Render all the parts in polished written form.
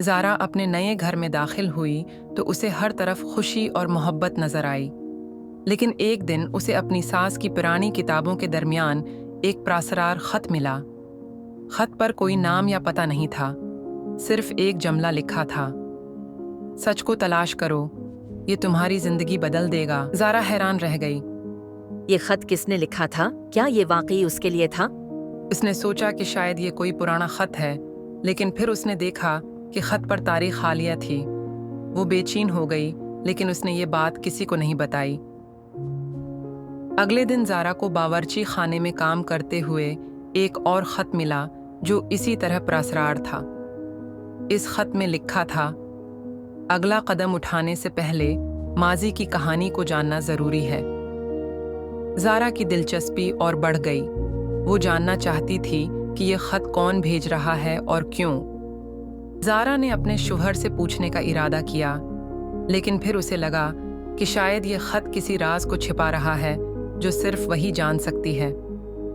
زارا اپنے نئے گھر میں داخل ہوئی تو اسے ہر طرف خوشی اور محبت نظر آئی، لیکن ایک دن اسے اپنی ساس کی پرانی کتابوں کے درمیان ایک پراسرار خط ملا۔ خط پر کوئی نام یا پتہ نہیں تھا، صرف ایک جملہ لکھا تھا: سچ کو تلاش کرو، یہ تمہاری زندگی بدل دے گا۔ زارا حیران رہ گئی۔ یہ خط کس نے لکھا تھا؟ کیا یہ واقعی اس کے لیے تھا؟ اس نے سوچا کہ شاید یہ کوئی پرانا خط ہے، لیکن پھر اس نے دیکھا کہ خط پر تاریخ حالیہ تھی۔ وہ بے چین ہو گئی، لیکن اس نے یہ بات کسی کو نہیں بتائی۔ اگلے دن زارا کو باورچی خانے میں کام کرتے ہوئے ایک اور خط ملا جو اسی طرح پراسرار تھا۔ اس خط میں لکھا تھا: اگلا قدم اٹھانے سے پہلے ماضی کی کہانی کو جاننا ضروری ہے۔ زارا کی دلچسپی اور بڑھ گئی۔ وہ جاننا چاہتی تھی کہ یہ خط کون بھیج رہا ہے اور کیوں۔ زارا نے اپنے شوہر سے پوچھنے کا ارادہ کیا، لیکن پھر اسے لگا کہ شاید یہ خط کسی راز کو چھپا رہا ہے جو صرف وہی جان سکتی ہے۔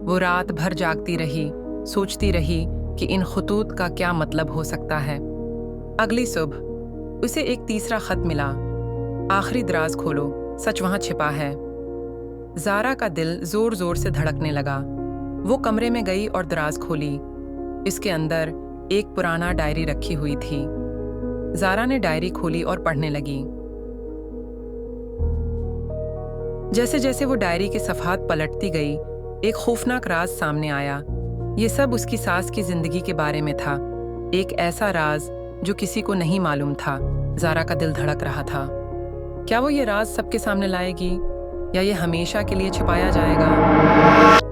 وہ رات بھر جاگتی رہی، سوچتی رہی کہ ان خطوط کا کیا مطلب ہو سکتا ہے۔ اگلی صبح اسے ایک تیسرا خط ملا: آخری دراز کھولو، سچ وہاں چھپا ہے۔ زارا کا دل زور زور سے دھڑکنے لگا۔ وہ کمرے میں گئی اور دراز کھولی۔ اس کے اندر ایک پرانا ڈائری رکھی ہوئی تھی۔ زارا نے ڈائری کھولی اور پڑھنے لگی۔ جیسے جیسے وہ ڈائری کے صفحات پلٹتی گئی، ایک خوفناک راز سامنے آیا۔ یہ سب اس کی ساس کی زندگی کے بارے میں تھا، ایک ایسا راز جو کسی کو نہیں معلوم تھا۔ زارا کا دل دھڑک رہا تھا۔ کیا وہ یہ راز سب کے سامنے لائے گی، یا یہ ہمیشہ کے لیے چھپایا جائے گا؟